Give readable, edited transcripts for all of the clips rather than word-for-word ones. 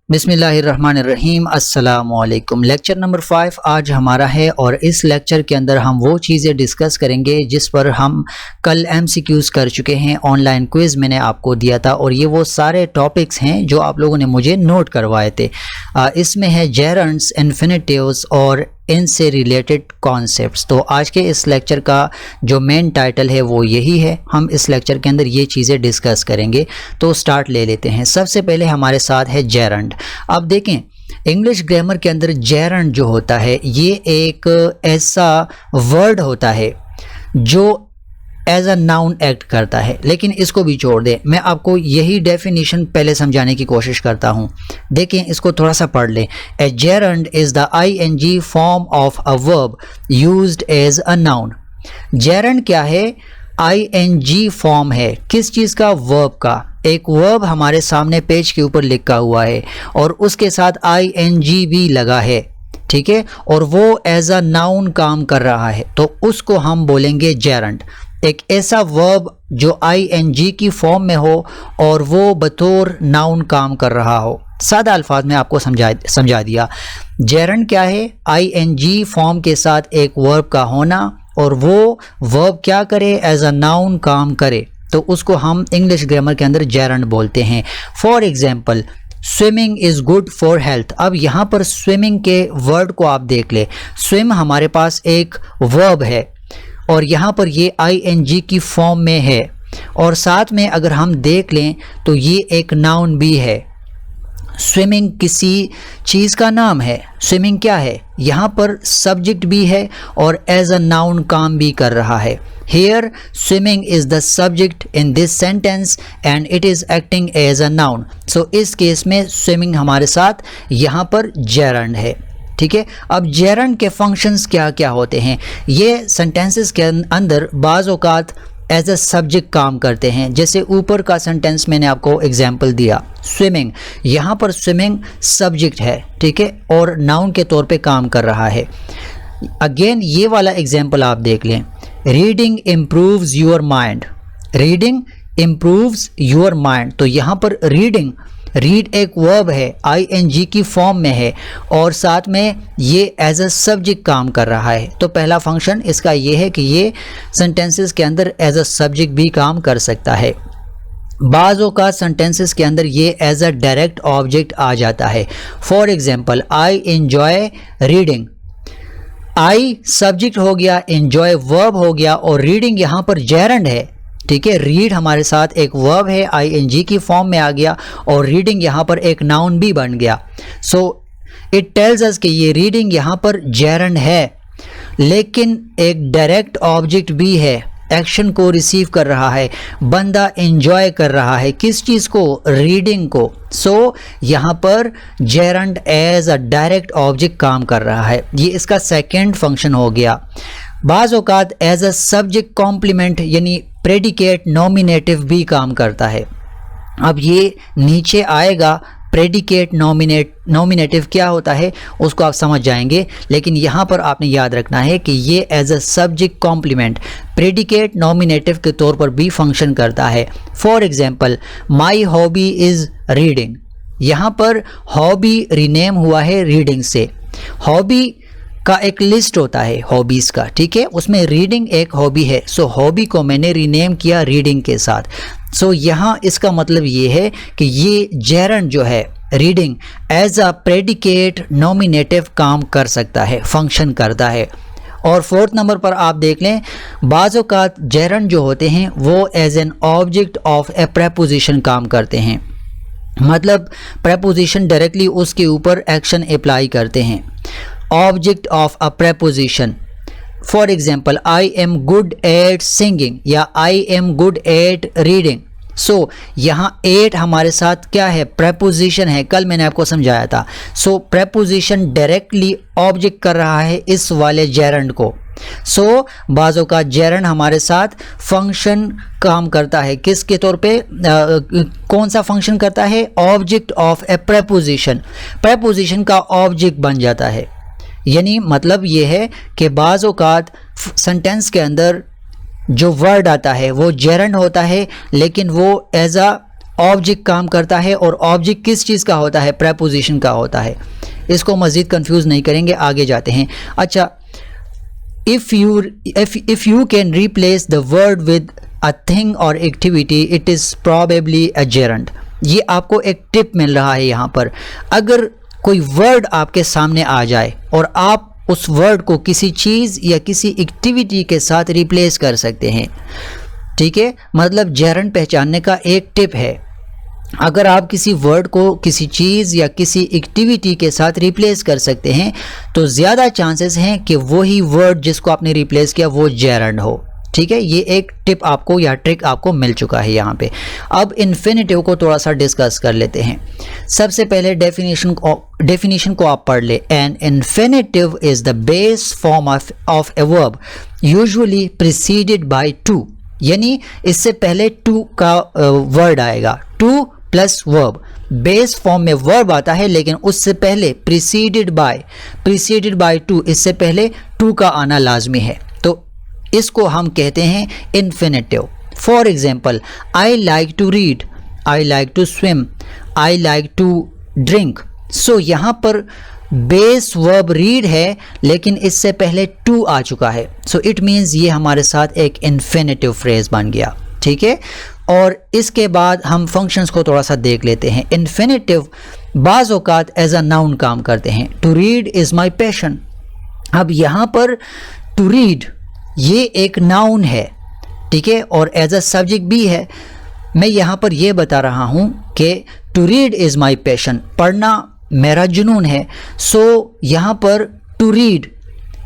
बिस्मिल्लाहिर्रहमानिर्रहीम। अस्सलामुअलैकुम। Lecture number 5 आज हमारा है और इस लेक्चर के अंदर हम वो चीज़ें डिस्कस करेंगे जिस पर हम कल MCQs कर चुके हैं। ऑनलाइन क्विज़ मैंने आपको दिया था और ये वो सारे टॉपिक्स हैं जो आप लोगों ने मुझे नोट करवाए थे। इसमें है जेरंड्स, इन्फिनिटिव्स और इनसे रिलेटेड कॉन्सेप्ट्स। तो आज के इस लेक्चर का जो मेन टाइटल है वो यही है। हम इस लेक्चर के अंदर ये चीज़ें डिस्कस करेंगे। तो स्टार्ट ले लेते हैं। सबसे पहले हमारे साथ है जेरंड। अब देखें, इंग्लिश ग्रामर के अंदर जेरंड जो होता है ये एक ऐसा वर्ड होता है जो एज अ नाउन एक्ट करता है, लेकिन इसको भी छोड़ दें। मैं आपको यही डेफिनेशन पहले समझाने की कोशिश करता हूँ। देखें, इसको थोड़ा सा पढ़ लें। A gerund is the ING form of a verb used as a noun. Gerund क्या है? ING फॉर्म है किस चीज़ का? वर्ब का। एक वर्ब हमारे सामने पेज के ऊपर लिखा हुआ है और उसके साथ ING भी लगा है, ठीक है, और वो एज अ नाउन काम कर रहा है, तो उसको हम बोलेंगे जेरंड। एक ऐसा वर्ब जो ING की फॉर्म में हो और वो बतौर नाउन काम कर रहा हो। सादा अल्फाज में आपको समझा दिया। जेरंड क्या है? ING फॉर्म के साथ एक वर्ब का होना और वो वर्ब क्या करे? एज अ नाउन काम करे, तो उसको हम इंग्लिश ग्रामर के अंदर जेरंड बोलते हैं। For example, swimming is good for health. अब यहाँ पर स्विमिंग के वर्ड को आप देख ले। स्विम हमारे पास एक वर्ब है और यहाँ पर ये ING की फॉर्म में है और साथ में अगर हम देख लें तो ये एक नाउन भी है। स्विमिंग किसी चीज़ का नाम है। स्विमिंग क्या है? यहाँ पर सब्जेक्ट भी है और एज अ नाउन काम भी कर रहा है। Here swimming is the subject in this sentence and it is acting as a noun. So इस केस में स्विमिंग हमारे साथ यहाँ पर जेरंड है, ठीक है। अब जेरंड के फंक्शंस क्या क्या होते हैं? ये सेंटेंसेस के अंदर बाज़ औक़ात एज अ सब्जेक्ट काम करते हैं। जैसे ऊपर का सेंटेंस मैंने आपको एग्जांपल दिया, स्विमिंग। यहाँ पर स्विमिंग सब्जेक्ट है, ठीक है, और नाउन के तौर पे काम कर रहा है। अगेन ये वाला एग्जांपल आप देख लें, reading improves your mind. Reading improves your mind, तो यहाँ पर रीडिंग, रीड एक वर्ब है, ING की फॉर्म में है और साथ में ये एज अ सब्जेक्ट काम कर रहा है। तो पहला फंक्शन इसका ये है कि ये सेंटेंसेस के अंदर एज अ सब्जेक्ट भी काम कर सकता है। बाज़ों का सेंटेंसेस के अंदर ये एज अ डायरेक्ट ऑब्जेक्ट आ जाता है। For example, I enjoy reading. I subject हो गया, एन्जॉय वर्ब हो गया और रीडिंग यहाँ पर जेरंड है, ठीक है। रीड हमारे साथ एक वर्ब है, ING की फॉर्म में आ गया और रीडिंग यहाँ पर एक नाउन भी बन गया। सो इट टेल्स अस कि ये रीडिंग यहाँ पर जेरंड है, लेकिन एक डायरेक्ट ऑब्जेक्ट भी है, एक्शन को रिसीव कर रहा है। बंदा एंजॉय कर रहा है किस चीज़ को? रीडिंग को। सो यहाँ पर gerund as a direct object काम कर रहा है। ये इसका सेकेंड फंक्शन हो गया। बाज़ औक़ात एज अ सब्जेक्ट कॉम्प्लीमेंट यानी प्रेडिकेट नॉमिनेटिव भी काम करता है। अब ये नीचे आएगा, प्रेडिकेट नॉमिनेटिव क्या होता है उसको आप समझ जाएंगे, लेकिन यहाँ पर आपने याद रखना है कि ये as a subject complement predicate nominative के तौर पर भी फंक्शन करता है। For example, my hobby is reading. यहाँ पर हॉबी रीनेम हुआ है रीडिंग से। हॉबी का एक लिस्ट होता है हॉबीज़ का, ठीक है, उसमें रीडिंग एक हॉबी है। सो हॉबी को मैंने रीनेम किया रीडिंग के साथ। सो यहाँ इसका मतलब ये है कि ये जेरंड जो है reading as a predicate nominative काम कर सकता है, फंक्शन करता है। और फोर्थ नंबर पर आप देख लें, बाज़ औक़ात जेरंड जो होते हैं वो as an object of a preposition काम करते हैं। मतलब प्रेपोजिशन डायरेक्टली उसके ऊपर एक्शन अप्लाई करते हैं। Object of a preposition, for example, I am good at singing या I am good at reading. So यहाँ एट हमारे साथ क्या है? प्रेपोजिशन है, कल मैंने आपको समझाया था। सो प्रेपोजिशन डायरेक्टली ऑब्जेक्ट कर रहा है इस वाले जेरंड को। सो बाज़ों का जेरंड हमारे साथ फंक्शन काम करता है किसके तौर पे? कौन सा फंक्शन करता है? Object of a preposition. Preposition का ऑब्जेक्ट बन जाता है। यानी मतलब ये है कि बाज़ औक़ात सेंटेंस के अंदर जो वर्ड आता है वो जेरंड होता है, लेकिन वो एज अ ऑब्जेक्ट काम करता है, और ऑब्जेक्ट किस चीज़ का होता है? प्रेपोजिशन का होता है। इसको मज़ीद कंफ्यूज नहीं करेंगे, आगे जाते हैं। अच्छा, if you can replace the word with a thing और activity it is probably a gerund. ये आपको एक टिप मिल रहा है यहाँ पर। अगर कोई वर्ड आपके सामने आ जाए और आप उस वर्ड को किसी चीज़ या किसी एक्टिविटी के साथ रिप्लेस कर सकते हैं, ठीक है, मतलब जेरंड पहचानने का एक टिप है। अगर आप किसी वर्ड को किसी चीज़ या किसी एक्टिविटी के साथ रिप्लेस कर सकते हैं तो ज़्यादा चांसेस हैं कि वही वर्ड जिसको आपने रिप्लेस किया वो जेरंड हो, ठीक है। ये एक टिप आपको या ट्रिक आपको मिल चुका है यहाँ पे। अब इन्फिनेटिव को थोड़ा सा डिस्कस कर लेते हैं। सबसे पहले डेफिनेशन को आप पढ़ ले। An infinitive is the base form of a verb usually preceded by to, यानी इससे पहले टू का वर्ड आएगा, to plus verb. Base form में वर्ब आता है लेकिन उससे पहले प्रीसीडेड बाय टू, इससे पहले टू का आना लाजमी है, तो इसको हम कहते हैं infinitive. For example, I like to read, I like to swim, I like to drink. So यहाँ पर बेस वर्ब रीड है लेकिन इससे पहले टू आ चुका है, सो इट मीन्स ये हमारे साथ एक इन्फिनेटिव फ्रेज बन गया, ठीक है। और इसके बाद हम फंक्शंस को थोड़ा सा देख लेते हैं। इन्फिनेटिव बाज़ औक़ात एज अ नाउन काम करते हैं। To read is my passion. अब यहाँ पर टू रीड ये एक नाउन है, ठीक है, और एज अ सब्जेक्ट भी है। मैं यहाँ पर ये बता रहा हूँ कि to read is my passion, पढ़ना मेरा जुनून है। सो यहाँ पर टू रीड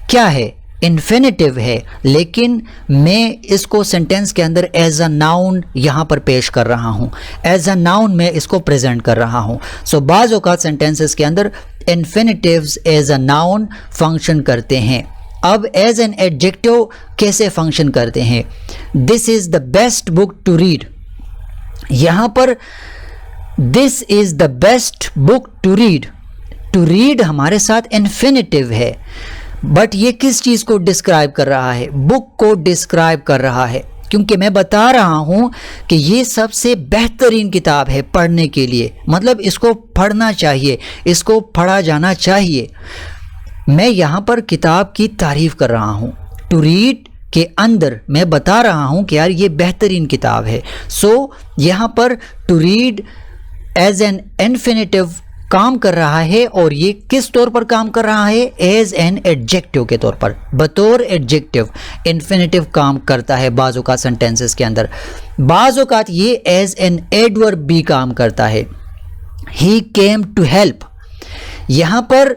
क्या है? इन्फिनेटिव है, लेकिन मैं इसको सेंटेंस के अंदर एज अ नाउन यहाँ पर पेश कर रहा हूँ, एज अ नाउन मैं इसको प्रेजेंट कर रहा हूँ। सो बाज़ औक़ात सेंटेंसेस के अंदर infinitives as a noun function करते हैं। अब एज एन एडजेक्टिव कैसे फंक्शन करते हैं? This is the best book to read. यहाँ पर this is the best book to read हमारे साथ इन्फिनेटिव है, बट ये किस चीज़ को डिस्क्राइब कर रहा है? बुक को डिस्क्राइब कर रहा है, क्योंकि मैं बता रहा हूँ कि ये सबसे बेहतरीन किताब है पढ़ने के लिए, मतलब इसको पढ़ना चाहिए, इसको पढ़ा जाना चाहिए। मैं यहाँ पर किताब की तारीफ़ कर रहा हूँ। टू रीड के अंदर मैं बता रहा हूँ कि यार ये बेहतरीन किताब है। सो यहाँ पर to read as an infinitive काम कर रहा है, और ये किस तौर पर काम कर रहा है? एज एन एडजेक्टिव के तौर पर, बतौर एडजेक्टिव इन्फिनेटिव काम करता है बाज़ औक़ात सेंटेंसेस के अंदर। बाज़ औक़ात ये एज एन एडवर्ब भी काम करता है। ही केम टू हेल्प, यहाँ पर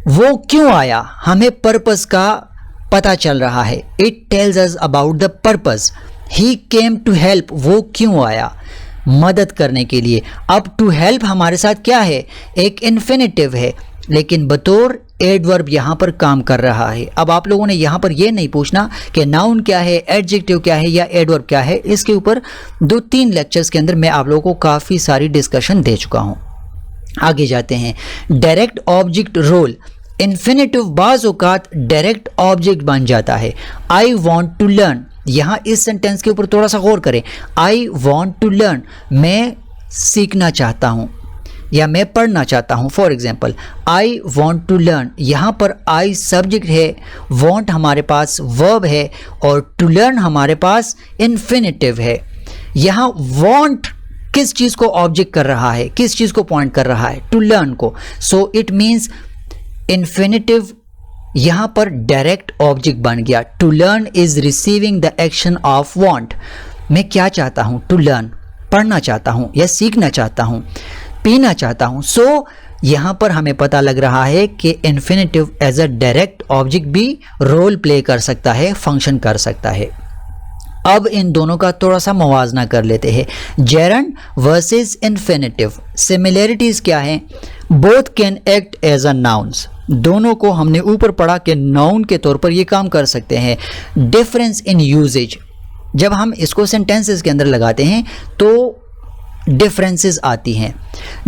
वो क्यों आया, हमें पर्पस का पता चल रहा है। It tells us about the purpose. He came to help, वो क्यों आया? मदद करने के लिए। अब टू हेल्प हमारे साथ क्या है? एक इन्फिनेटिव है, लेकिन बतौर एडवर्ब यहाँ पर काम कर रहा है। अब आप लोगों ने यहाँ पर ये नहीं पूछना कि नाउन क्या है, एडजेक्टिव क्या है या एडवर्ब क्या है। इसके ऊपर 2-3 लेक्चर्स के अंदर मैं आप लोगों को काफ़ी सारी डिस्कशन दे चुका हूँ। आगे जाते हैं। Direct object role. इन्फिनेटिव बाज़ औक़ात डायरेक्ट ऑब्जेक्ट बन जाता है। आई वॉन्ट टू लर्न, यहाँ इस सेंटेंस के ऊपर थोड़ा सा गौर करें। आई वॉन्ट टू लर्न, मैं सीखना चाहता हूँ या मैं पढ़ना चाहता हूँ। For example, I want to learn, यहाँ पर आई सब्जेक्ट है, वॉन्ट हमारे पास वर्ब है, और टू लर्न हमारे पास इन्फिनेटिव है। यहाँ वॉन्ट किस चीज़ को ऑब्जेक्ट कर रहा है, किस चीज़ को पॉइंट कर रहा है? टू लर्न को। सो इट मीन्स इन्फिनेटिव यहाँ पर डायरेक्ट ऑब्जेक्ट बन गया। To learn is receiving the action of want. मैं क्या चाहता हूँ? टू लर्न, पढ़ना चाहता हूँ या सीखना चाहता हूँ, पीना चाहता हूँ। सो यहाँ पर हमें पता लग रहा है कि infinitive as a direct object भी रोल प्ले कर सकता है, फंक्शन कर सकता है। अब इन दोनों का थोड़ा सा मुवाजना कर लेते हैं। जेरंड वर्सेस इन्फिनेटिव, सिमिलैरिटीज़ क्या हैं? Both can act as a nouns, दोनों को हमने ऊपर पढ़ा कि नाउन के तौर पर ये काम कर सकते हैं। डिफरेंस इन यूजेज, जब हम इसको सेंटेंसेस के अंदर लगाते हैं तो डिफरेंसेस आती हैं।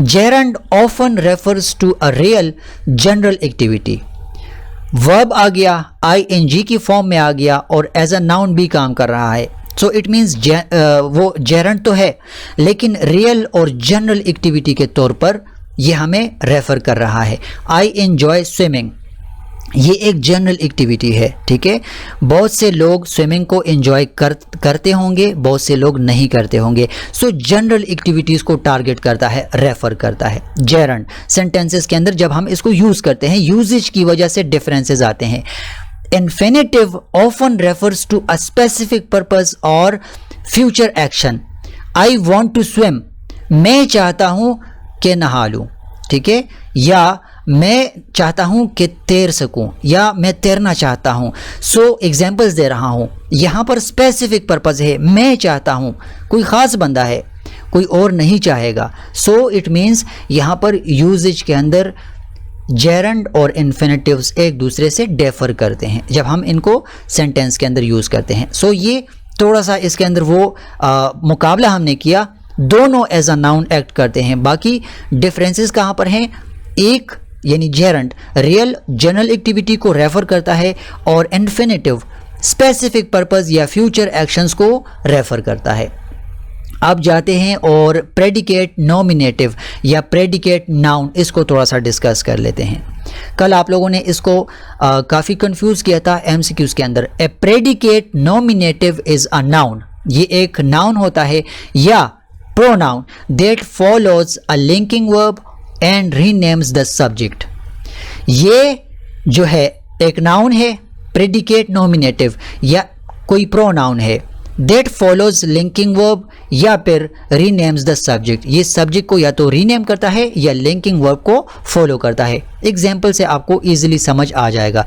Gerund often refers to a real general activity. Verb आ गया, ING की फॉर्म में आ गया और एज अ नाउन भी काम कर रहा है। सो इट मीन्स वो जेरंड तो है लेकिन रियल और जनरल एक्टिविटी के तौर पर ये हमें रेफर कर रहा है। आई एंजॉय स्विमिंग, ये एक जनरल एक्टिविटी है, ठीक है। बहुत से लोग स्विमिंग को एंजॉय करते होंगे, बहुत से लोग नहीं करते होंगे। सो जनरल एक्टिविटीज़ को टारगेट करता है, रेफर करता है। जेरंड सेंटेंसेस के अंदर जब हम इसको यूज़ करते हैं, यूजेज की वजह से डिफरेंसेस आते हैं। Infinitive often refers to a specific purpose और future action. I want to swim, मैं चाहता हूं कि नहा लूं, ठीक है, या मैं चाहता हूं कि तैर सकूं, या मैं तैरना चाहता हूं। सो एग्जाम्पल्स दे रहा हूं, यहां पर स्पेसिफिक पर्पस है, मैं चाहता हूं, कोई ख़ास बंदा है, कोई और नहीं चाहेगा। सो इट मीन्स यहां पर यूजेज के अंदर जेरंड और इन्फिनेटिव्स एक दूसरे से डिफर करते हैं जब हम इनको सेंटेंस के अंदर यूज़ करते हैं। सो ये थोड़ा सा इसके अंदर वो मुकाबला हमने किया, दोनों एज अ नाउन एक्ट करते हैं। बाकी डिफरेंसेस कहाँ पर हैं? एक यानी जेरंड रियल जनरल एक्टिविटी को रेफर करता है और इन्फिनेटिव स्पेसिफिक पर्पस या फ्यूचर एक्शंस को रेफर करता है। अब जाते हैं और प्रेडिकेट नॉमिनेटिव या प्रेडिकेट नाउन, इसको थोड़ा सा डिस्कस कर लेते हैं। कल आप लोगों ने इसको काफ़ी कंफ्यूज किया था एमसीक्यूज के अंदर। A predicate nominative is a noun, ये एक नाउन होता है या pronoun that follows a linking verb and renames the subject. ये जो है एक नाउन है, प्रेडिकेट नॉमिनेटिव, या कोई प्रोनाउन है दैट फॉलोज लिंकिंग वर्ब या फिर रीनेम्स द सब्जेक्ट। ये सब्जेक्ट को या तो रीनेम करता है या लिंकिंग वर्ब को फॉलो करता है। एग्जाम्पल से आपको इजीली समझ आ जाएगा।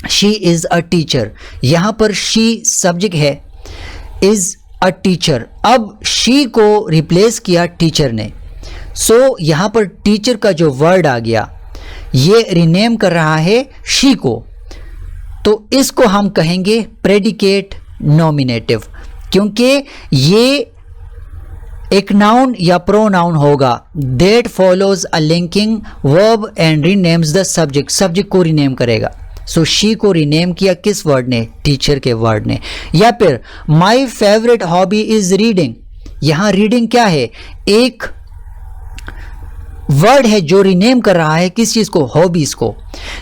शी इज़ अ टीचर, यहाँ पर शी सब्जेक्ट है, इज़ अ टीचर, अब शी को रिप्लेस किया टीचर ने। सो यहाँ पर टीचर का जो वर्ड आ गया ये रीनेम कर रहा है शी को, तो इसको हम कहेंगे प्रेडिकेट नॉमिनेटिव, क्योंकि ये एक नाउन या प्रोनाउन होगा that follows a linking verb and renames the subject, subject को रीनेम करेगा। सो शी को रीनेम किया किस वर्ड ने? टीचर के वर्ड ने। या फिर my favourite hobby is reading, यहां रीडिंग क्या है? एक वर्ड है जो रीनेम कर रहा है किस चीज को? हॉबीज को।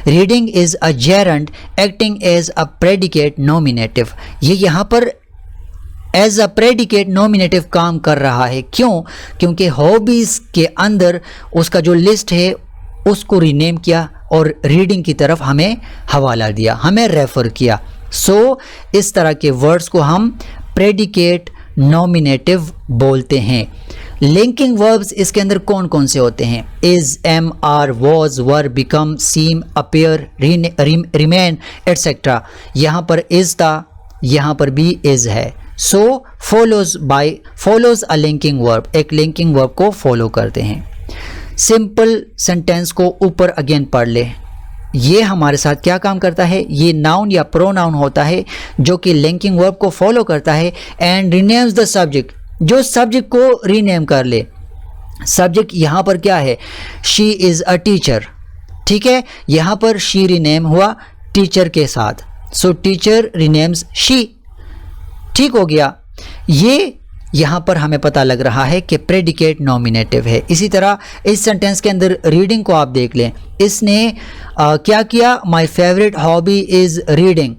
Reading is a gerund acting as a predicate nominative, ये यहां पर एज अ प्रेडिकेट नॉमिनेटिव काम कर रहा है। क्यों? क्योंकि हॉबीज के अंदर उसका जो लिस्ट है उसको रीनेम किया और रीडिंग की तरफ हमें हवाला दिया, हमें रेफर किया। सो इस तरह के वर्ड्स को हम प्रेडिकेट नॉमिनेटिव बोलते हैं। लिंकिंग वर्ब्स इसके अंदर कौन कौन से होते हैं? Is, am, are, was, were, become, seem, appear, remain et cetera. यहाँ पर इज था, यहाँ पर भी इज है। So follows a linking verb, एक लिंकिंग वर्ब को फॉलो करते हैं। सिंपल सेंटेंस को ऊपर अगेन पढ़ ले। ये हमारे साथ क्या काम करता है? ये नाउन या प्रोनाउन होता है जो कि लिंकिंग वर्ब को फॉलो करता है एंड रीनेम्स द सब्जेक्ट, जो सब्जेक्ट को रीनेम कर ले। सब्जेक्ट यहाँ पर क्या है? शी इज़ अ टीचर, ठीक है, यहाँ पर शी रीनेम हुआ टीचर के साथ। सो टीचर रीनेम्स शी, ठीक हो गया। ये यहाँ पर हमें पता लग रहा है कि प्रेडिकेट नॉमिनेटिव है। इसी तरह इस सेंटेंस के अंदर रीडिंग को आप देख लें, इसने क्या किया? My favourite hobby is reading.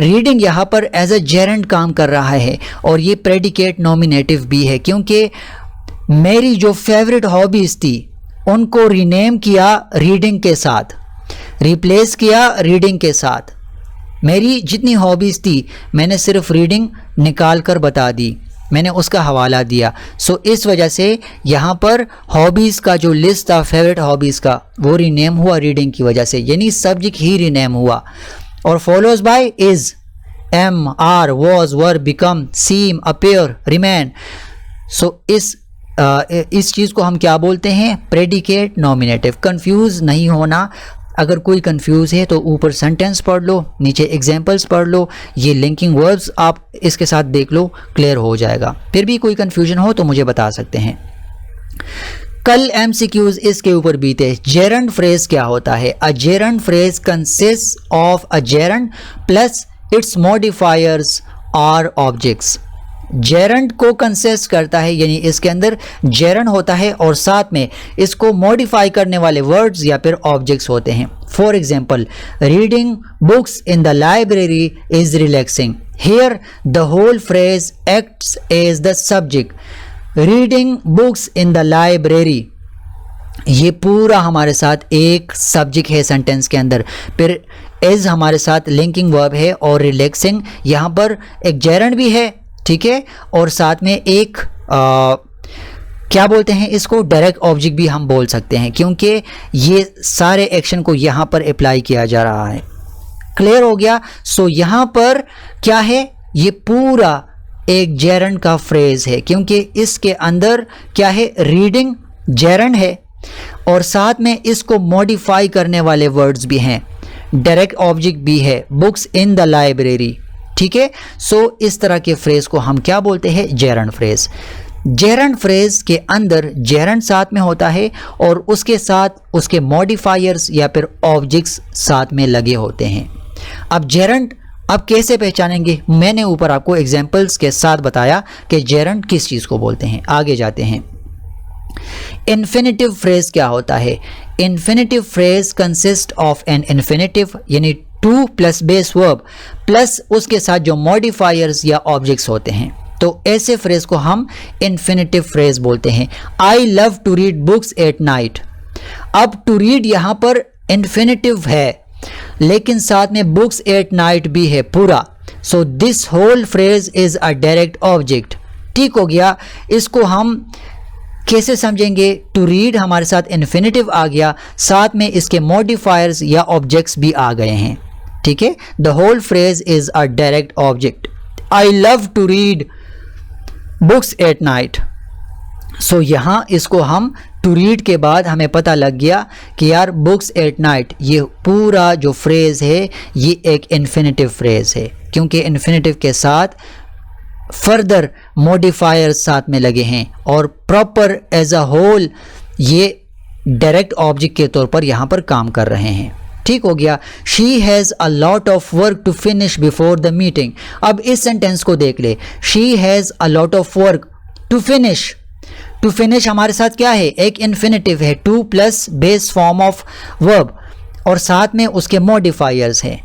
Reading यहाँ पर एज अ जेरंड काम कर रहा है और ये प्रेडिकेट नॉमिनेटिव भी है, क्योंकि मेरी जो फेवरेट हॉबीज़ थी उनको रीनेम किया रीडिंग के साथ, रिप्लेस किया रीडिंग के साथ। मेरी जितनी हॉबीज़ थी मैंने सिर्फ रीडिंग निकाल कर बता दी, मैंने उसका हवाला दिया। सो इस वजह से यहाँ पर हॉबीज़ का जो लिस्ट था फेवरेट हॉबीज़ का वो रीनेम हुआ रीडिंग की वजह से, यानी सब्जेक्ट ही रीनेम हुआ। और follows by is, am, are, was, were, become, seem, appear, remain. So इस चीज़ को हम क्या बोलते हैं? Predicate nominative. कंफ्यूज नहीं होना, अगर कोई कंफ्यूज है तो ऊपर सेंटेंस पढ़ लो, नीचे एग्जाम्पल्स पढ़ लो, ये लिंकिंग वर्ब्स आप इसके साथ देख लो, क्लियर हो जाएगा। फिर भी कोई कंफ्यूजन हो तो मुझे बता सकते हैं। कल एमसीक्यूज इसके ऊपर बीते। जेरंड फ्रेज क्या होता है? A gerund phrase consist of a gerund plus its modifiers or objects. Gerund को कंसिस्ट करता है, यानी इसके अंदर जेरंड होता है और साथ में इसको मॉडिफाई करने वाले वर्ड्स या फिर ऑब्जेक्ट्स होते हैं। For example, reading books in the library is relaxing. Here the whole phrase acts as the subject. Reading books in the library, ये पूरा हमारे साथ एक सब्जेक्ट है सेंटेंस के अंदर। फिर एज हमारे साथ लिंकिंग वर्ब है और रिलैक्सिंग, यहाँ पर एक जेरंड भी है, ठीक है, और साथ में एक क्या बोलते हैं इसको, डायरेक्ट ऑब्जेक्ट भी हम बोल सकते हैं, क्योंकि ये सारे एक्शन को यहाँ पर अप्लाई किया जा रहा है। क्लियर हो गया। सो यहाँ पर क्या है, ये पूरा एक जेरंड का फ्रेज है, क्योंकि इसके अंदर क्या है, रीडिंग जेरंड है और साथ में इसको मॉडिफाई करने वाले वर्ड्स भी हैं, डायरेक्ट ऑब्जेक्ट भी है, बुक्स इन द लाइब्रेरी, ठीक है। सो इस तरह के फ्रेज को हम क्या बोलते हैं, जेरंड फ्रेज। जेरंड फ्रेज के अंदर जेरंड साथ में होता है और उसके साथ उसके मॉडिफायर्स या फिर ऑब्जेक्ट्स साथ में लगे होते हैं। अब जेरंड अब कैसे पहचानेंगे, मैंने ऊपर आपको एग्जांपल्स के साथ बताया कि जेरंड किस चीज़ को बोलते हैं। आगे जाते हैं। इन्फिनेटिव फ्रेज क्या होता है। Infinitive phrase consist of an infinitive, यानी to plus base verb plus उसके साथ जो मॉडिफायर्स या ऑब्जेक्ट्स होते हैं, तो ऐसे फ्रेज को हम इन्फिनेटिव फ्रेज बोलते हैं। I love to read books at night. अब टू रीड यहाँ पर इन्फिनेटिव है, लेकिन साथ में बुक्स एट नाइट भी है पूरा। So this whole phrase is a direct object. ठीक हो गया। इसको हम कैसे समझेंगे, टू रीड हमारे साथ इन्फिनेटिव आ गया, साथ में इसके मॉडिफायर्स या ऑब्जेक्ट्स भी आ गए हैं, ठीक है। The whole phrase is a direct object. I love to read books at night. So यहाँ इसको हम टू रीड के बाद हमें पता लग गया कि यार बुक्स एट नाइट, ये पूरा जो फ्रेज है ये एक इन्फिनेटिव फ्रेज है, क्योंकि इन्फिनेटिव के साथ फर्दर मॉडिफायर्स साथ में लगे हैं और प्रॉपर एज अ होल ये डायरेक्ट ऑब्जेक्ट के तौर पर यहाँ पर काम कर रहे हैं। ठीक हो गया। She has a lot of work to finish before the meeting. अब इस सेंटेंस को देख ले, she has a lot of work to finish. To finish हमारे साथ क्या है, एक इन्फिनेटिव है, to plus base form of verb और साथ में उसके मॉडिफायर्स हैं।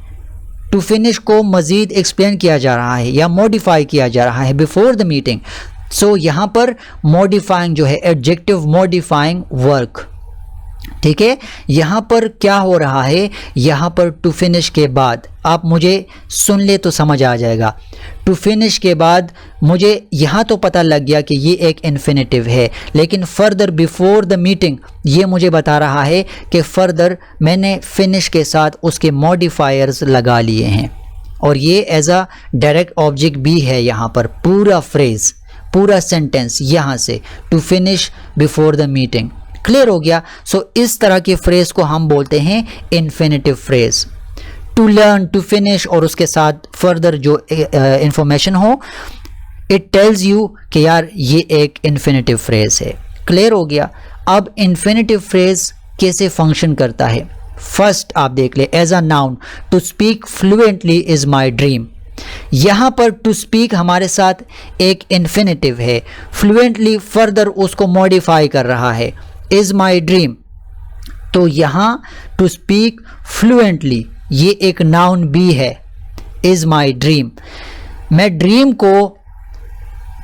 टू फिनिश को मज़ीद एक्सप्लेन किया जा रहा है या मॉडिफाई किया जा रहा है बिफोर द मीटिंग। सो यहाँ पर मॉडिफाइंग जो है एडजेक्टिव मॉडिफाइंग वर्क, ठीक है। यहाँ पर क्या हो रहा है, यहाँ पर टू फिनिश के बाद आप मुझे सुन ले तो समझ आ जाएगा। टू फिनिश के बाद मुझे यहाँ तो पता लग गया कि ये एक इन्फिनेटिव है, लेकिन फर्दर बिफोर द मीटिंग ये मुझे बता रहा है कि फर्दर मैंने फिनिश के साथ उसके मॉडिफायर्स लगा लिए हैं और ये एज अ डायरेक्ट ऑब्जेक्ट भी है। यहाँ पर पूरा फ्रेज, पूरा सेंटेंस यहाँ से to finish before the meeting. Clear हो गया। सो इस तरह के फ्रेज को हम बोलते हैं infinitive phrase. To learn, to finish और उसके साथ फर्दर जो इंफॉर्मेशन हो, इट टेल्स यू कि यार ये एक इन्फिनेटिव फ्रेज है। क्लियर हो गया। अब इन्फिनेटिव फ्रेज कैसे फंक्शन करता है, फर्स्ट आप देख ले। As a noun, to speak fluently is my dream. यहाँ पर टू स्पीक हमारे साथ एक इन्फिनेटिव है, फ्लुएंटली फर्दर उसको मॉडिफाई कर रहा है, इज माई ड्रीम। तो यहाँ टू स्पीक फ्लुएंटली ये एक नाउन भी है, इज माई ड्रीम। मैं ड्रीम को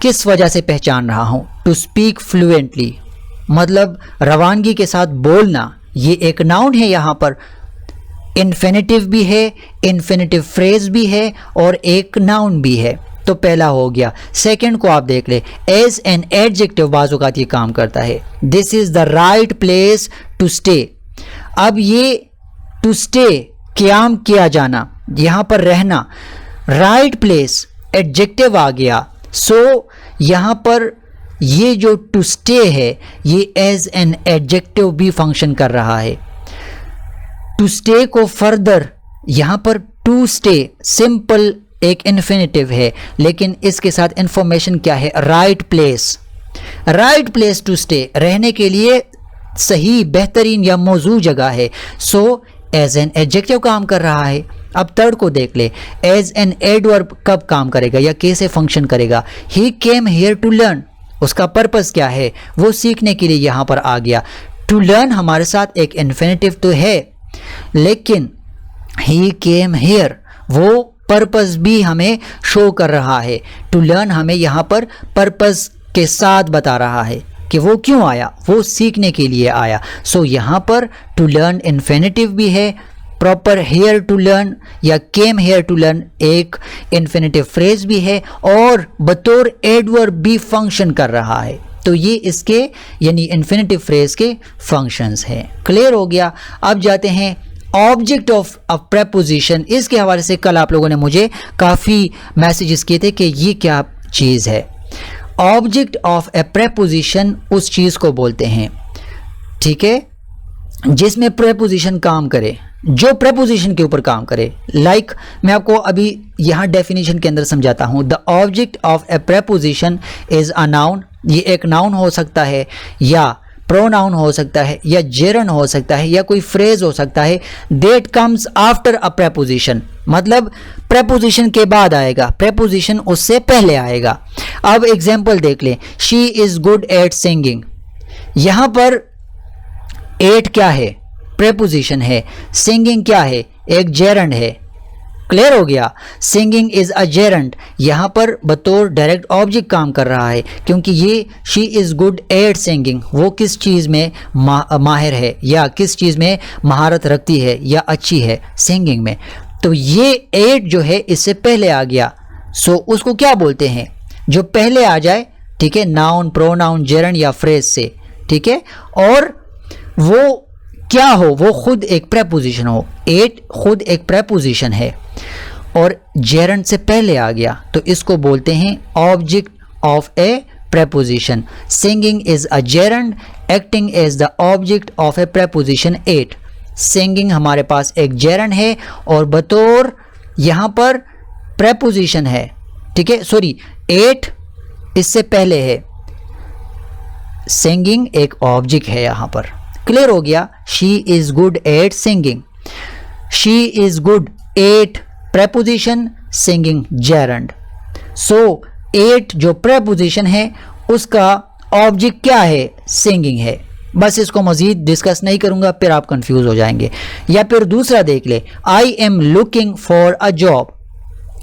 किस वजह से पहचान रहा हूँ, टू स्पीक फ्लुएंटली मतलब रवानगी के साथ बोलना, ये एक नाउन है। यहाँ पर इन्फिनेटिव भी है, इन्फिनेटिव फ्रेज भी है और एक नाउन भी है। तो पहला हो गया। सेकंड को आप देख ले, एज एन एडजेक्टिव बाजू का ये काम करता है। This is the right place to stay. अब ये टू स्टे क्याम किया जाना, यहाँ पर रहना, राइट प्लेस एडजेक्टिव आ गया। सो यहाँ पर ये जो टू स्टे है ये एज एन एडजेक्टिव भी फंक्शन कर रहा है। टू स्टे को फर्दर यहाँ पर टू स्टे सिंपल एक इन्फिनेटिव है, लेकिन इसके साथ इंफॉर्मेशन क्या है, right place. Right place to stay रहने के लिए सही बेहतरीन या मौजू जगह है। सो एज एन एडजेक्टिव काम कर रहा है। अब थर्ड को देख ले, एज एन एडवर्ब कब काम करेगा या कैसे फंक्शन करेगा? ही केम हियर टू लर्न, उसका पर्पस क्या है? वो सीखने के लिए यहाँ पर आ गया। टू लर्न हमारे साथ एक इन्फिनेटिव तो है, लेकिन ही केम हियर वो पर्पस भी हमें शो कर रहा है। टू लर्न हमें यहाँ पर पर्पस के साथ बता रहा है कि वो क्यों आया, वो सीखने के लिए आया। सो यहाँ पर टू लर्न इन्फिनेटिव भी है, प्रॉपर हेयर टू लर्न या केम हेयर टू लर्न एक इन्फिनेटिव फ्रेज भी है, और बतौर एडवर्ब भी फंक्शन कर रहा है। तो ये इसके यानी इन्फिनेटिव फ्रेज के फंक्शंस हैं। क्लियर हो गया। अब जाते हैं ऑब्जेक्ट ऑफ अ प्रेपोजिशन। इसके हवाले से कल आप लोगों ने मुझे काफ़ी मैसेजेस किए थे कि ये क्या चीज़ है। ऑब्जेक्ट ऑफ ए प्रेपोजिशन उस चीज़ को बोलते हैं, ठीक है, जिसमें प्रेपोजिशन काम करे, जो प्रेपोजिशन के ऊपर काम करे। लाइक मैं आपको अभी यहाँ डेफिनेशन के अंदर समझाता हूँ। The object of a preposition is a noun, ये एक नाउन हो सकता है या प्रोनाउन हो सकता है या जेरन हो सकता है या कोई फ्रेज हो सकता है, that comes after a preposition, मतलब प्रेपोजिशन के बाद आएगा, प्रेपोजिशन उससे पहले आएगा। अब एग्जांपल देख लें, she is good at singing. यहां पर एट क्या है? प्रेपोजिशन है। सिंगिंग क्या है? एक जेरंड है। क्लियर हो गया। सिंगिंग इज अ जेरंड यहां पर बतौर डायरेक्ट ऑब्जेक्ट काम कर रहा है, क्योंकि ये she is good at singing, वो किस चीज़ में माहिर है या किस चीज़ में महारत रखती है या अच्छी है, सिंगिंग में। तो ये एट जो है इससे पहले आ गया। सो उसको क्या बोलते हैं? जो पहले आ जाए, ठीक है, नाउन, प्रोनाउन, जेरंड या फ्रेज से, ठीक है, और वो क्या हो, वो खुद एक प्रेपोजिशन हो। एट खुद एक प्रेपोजिशन है और जेरंड से पहले आ गया, तो इसको बोलते हैं object of a preposition. Singing is a gerund acting as the object of a preposition at. Singing हमारे पास एक जेरंड है और बतौर यहाँ पर प्रेपोजिशन है, ठीक है, सॉरी एट इससे पहले है, सिंगिंग एक ऑब्जेक्ट है यहाँ पर। क्लियर हो गया। She is good at singing, she is good at preposition, singing gerund. So at जो प्रेपोजिशन है उसका ऑब्जेक्ट क्या है? सिंगिंग है। बस इसको मजीद डिस्कस नहीं करूंगा, फिर आप कंफ्यूज हो जाएंगे। या फिर दूसरा देख ले, I am looking for a job.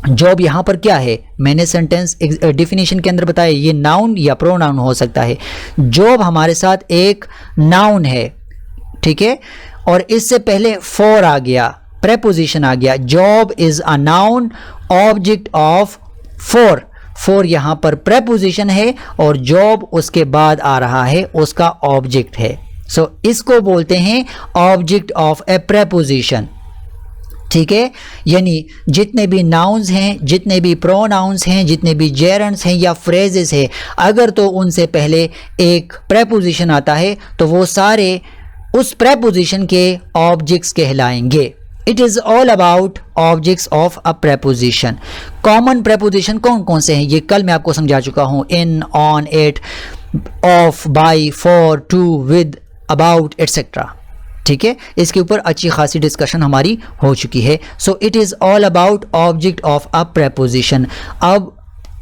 Job यहां पर क्या है? मैंने सेंटेंस डेफिनेशन के अंदर बताया, ये नाउन या प्रोनाउन हो सकता है। जॉब हमारे साथ एक नाउन है, ठीक है, और इससे पहले फॉर आ गया, प्रेपोजिशन आ गया। Job is a noun object of for. For यहां पर प्रेपोजिशन है और जॉब उसके बाद आ रहा है, उसका ऑब्जेक्ट है। सो इसको बोलते हैं ऑब्जेक्ट ऑफ ए प्रेपोजिशन, ठीक है। यानी जितने भी नाउन्स हैं, जितने भी प्रोनाउंस हैं, जितने भी जेरंड्स हैं या फ्रेजेस हैं, अगर तो उनसे पहले एक प्रेपोजिशन आता है तो वो सारे उस प्रेपोजिशन के ऑब्जेक्ट्स कहलाएंगे। It is all about objects of a preposition. Common preposition कौन कौन से हैं ये कल मैं आपको समझा चुका हूँ। In, on, at, of, by, for, to, with, about etcetera, ठीक है। इसके ऊपर अच्छी खासी डिस्कशन हमारी हो चुकी है। So it is all about object of a preposition. अब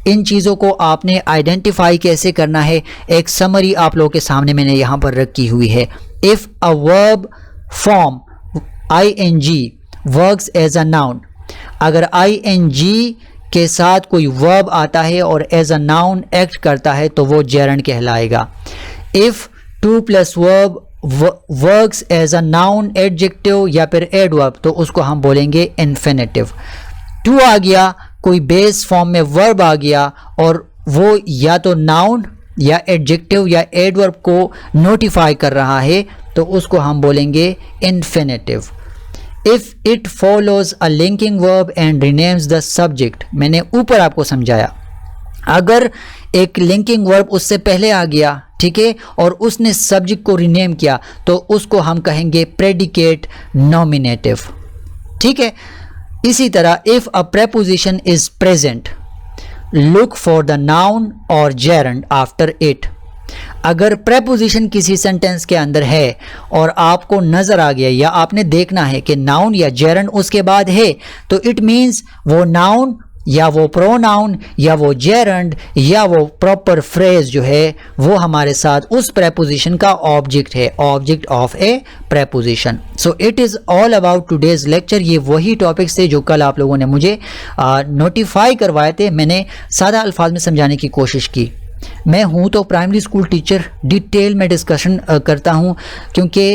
इन चीज़ों को आपने आइडेंटिफाई कैसे करना है, एक समरी आप लोगों के सामने मैंने यहाँ पर रखी हुई है। If a verb form ing works as a noun, अगर ing के साथ कोई वर्ब आता है और एज अ नाउन एक्ट करता है तो वो जेरंड कहलाएगा। If to plus verb works as a noun, adjective या फिर एडवर्ब, तो उसको हम बोलेंगे इन्फिनेटिव। टू आ गया, कोई बेस फॉर्म में वर्ब आ गया और वो या तो नाउन या एडजेक्टिव या एडवर्ब को नोटिफाई कर रहा है, तो उसको हम बोलेंगे infinitive. If it follows a linking verb and renames the subject, मैंने ऊपर आपको समझाया, अगर एक लिंकिंग वर्ब उससे पहले आ गया, ठीक है, और उसने सब्जेक्ट को रिनेम किया, तो उसको हम कहेंगे प्रेडिकेट नॉमिनेटिव, ठीक है। इसी तरह if a preposition is present, look for the noun और जेरंड आफ्टर इट। अगर प्रेपोजिशन किसी सेंटेंस के अंदर है और आपको नज़र आ गया या आपने देखना है कि नाउन या जेरंड उसके बाद है, तो इट मीन्स वो नाउन या वो प्रोनाउन या वो जेरंड या वो प्रॉपर फ्रेज जो है वो हमारे साथ उस प्रेपोजिशन का ऑब्जेक्ट है, object of a preposition. So it is all about today's lecture. ये वही टॉपिक्स थे जो कल आप लोगों ने मुझे नोटिफाई करवाए थे। मैंने सादा अल्फाज में समझाने की कोशिश की। मैं हूँ तो प्राइमरी स्कूल टीचर, डिटेल में डिस्कशन करता हूँ क्योंकि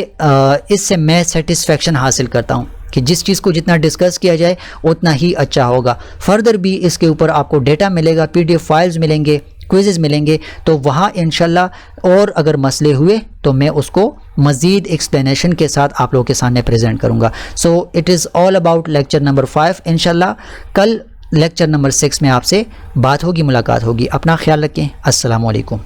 इससे मैं सेटिस्फेक्शन हासिल करता हूँ कि जिस चीज़ को जितना डिस्कस किया जाए उतना ही अच्छा होगा। फर्दर भी इसके ऊपर आपको डेटा मिलेगा, पीडीएफ फाइल्स मिलेंगे, क्विज़ेस मिलेंगे, तो वहाँ इंशाल्लाह और अगर मसले हुए तो मैं उसको मज़ीद एक्सप्लेनेशन के साथ आप लोगों के सामने प्रेजेंट करूँगा। So it is all about lecture number 5। इंशाल्लाह कल लेक्चर नंबर 6 में आपसे बात होगी, मुलाकात होगी। अपना ख्याल रखें। अस्सलामु अलैकुम।